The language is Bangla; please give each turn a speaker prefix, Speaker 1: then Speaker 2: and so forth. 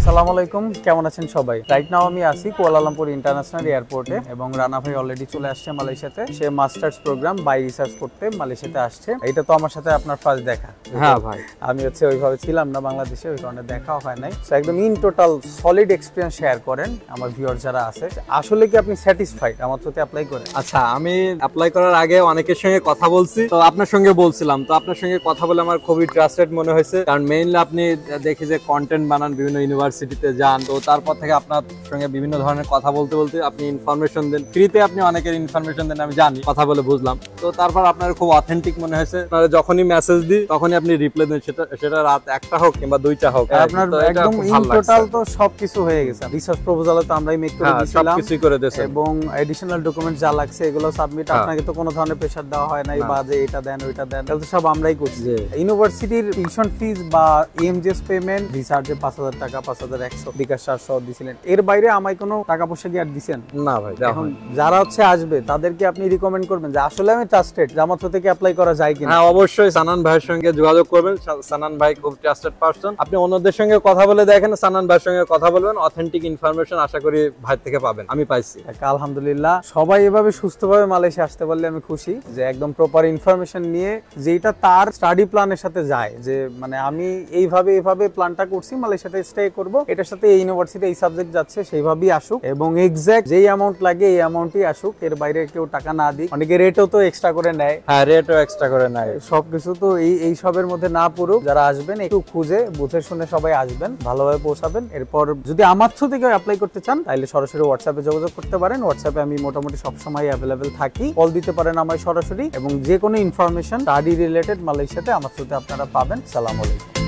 Speaker 1: আসসালামু আলাইকুম, কেমন আছেন সবাই? রাইট নাও আমি আছি কুয়ালালামপুর ইন্টারন্যাশনাল এয়ারপোর্টে এবং রানা ভাই অলরেডি চলে আসছে মালয়েশিয়াতে। সে মাস্টার্স প্রোগ্রাম বাই রিসার্চ করতে মালয়েশিয়াতে আসছে। এটা তো আমার সাথে আপনার ফার্স্ট দেখা।
Speaker 2: হ্যাঁ ভাই,
Speaker 1: আমি ওইভাবে ছিলাম না বাংলাদেশে, ওই কারণে দেখাও হয় নাই। সো একদম in total solid experience share করেন আমার ভিউয়ার যারা আছে। আসলে কি আপনি স্যাটিসফাইড আমার সাথে অ্যাপ্লাই করে?
Speaker 2: আচ্ছা, আমি অ্যাপ্লাই করার আগে অনেকের সঙ্গে কথা বলছি, তো আপনার সঙ্গে বলছিলাম, তো আপনার সঙ্গে কথা বলে আমার খুবই ট্রাস্টেড মনে হয়েছে। কারণ মেইনলি আপনি দেখি যে কন্টেন্ট বানান, বিভিন্ন ইউনিভার্সিটিতে যান, তো তারপর থেকে আপনার সঙ্গে বিভিন্ন ধরনের কথা বলতে বলতে আপনি ইনফরমেশন দেন, ফ্রিতে আপনি অনেকের ইনফরমেশন দেন, আমি জানি, কথা বলে বুঝলাম। তো তারপর আপনার খুব অথেন্টিক মনে হয়েছে। আপনারা যখনই মেসেজ দিই তখনই আপনি রিপ্লাই দেন, সেটা রাত 1টা হোক কিংবা 2টা হোক,
Speaker 1: আপনার একদম ইন টোটাল তো সবকিছু হয়ে গেছে। রিসার্চ প্রপোজালে তো আমরাই মেক করে দিয়েছিলাম,
Speaker 2: সবকিছু করে দিয়েছেন
Speaker 1: এবং এডিশনাল ডকুমেন্ট যা লাগছে এগুলো সাবমিট। আপনাকে তো কোনো ধরনের প্রেসার দেওয়া হয় নাই বা যে এটা দেন ওইটা দেন, তাহলে তো সব আমরাই করছি। ইউনিভার্সিটির টিউশন ফিস বা এমজিএস পেমেন্ট, রিসার্চে 5000 টাকা, 5100 বিকাশ 400 দিছিলেন। এর বাইরে আমায় কোনো টাকা পয়সা কি আর দিবেন?
Speaker 2: না ভাই।
Speaker 1: এখন যারা আসবে তাদেরকে আপনি রিকমেন্ড করবেন যে আসলে আমি ট্রাস্টেড, জামাত থেকে অ্যাপ্লাই করা যায় কিনা?
Speaker 2: হ্যাঁ, অবশ্যই সানান ভাইয়ের সঙ্গে যোগাযোগ করবেন। সানান ভাই খুব ট্রাস্টেড পারসন। আপনি অন্যদের সঙ্গে কথা বলে দেখেন, সানান ভাইয়ের সঙ্গে কথা বলবেন, অথেন্টিক ইনফরমেশন আশা করি ভাই থেকে পাবেন। আমি পাইছি।
Speaker 1: আলহামদুলিল্লাহ, সবাই এভাবে সুস্থভাবে মালয়েশিয়া আসতে পারলে আমি খুশি, যে একদম প্রপার ইনফরমেশন নিয়ে যেটা তার স্টাডি প্ল্যানের সাথে যায়, যে মানে আমি এইভাবে প্ল্যানটা করছি, মালয়েশিয়াতে স্টে করব, এটার সাথে এই ইউনিভার্সিটি এই সাবজেক্ট যাচ্ছে, সেইভাবেই আসুক এবং এক্সাক্ট যেই অ্যামাউন্ট লাগে এই অ্যামাউন্টই আসুক, এর বাইরে কেউ টাকা না দিক। অনেকে রেটও তো এক্সট্রা করে নেয়।
Speaker 2: হ্যাঁ, রেটও এক্সট্রা করে নেয়।
Speaker 1: সবকিছু তো এই সবের মধ্যে না পড়ুক। যারা আসবেন একটু খুঁজে বুঝে শুনে সবাই আসবেন, ভালোভাবে পৌঁছাবেন। এরপর যদি আমার থ্রু থেকে অ্যাপ্লাই করতে চান তাহলে সরাসরি হোয়াটসঅ্যাপে যোগাযোগ করতে পারেন। হোয়াটসঅ্যাপে আমি মোটামুটি সবসময় অ্যাভেলেবেল থাকি, কল দিতে পারেন আমায় সরাসরি, এবং যে কোনো ইনফরমেশন স্টাডি রিলেটেড মালয়েশিয়াতে আমার থ্রুতে আপনারা পাবেন। সালাম আলাইকুম।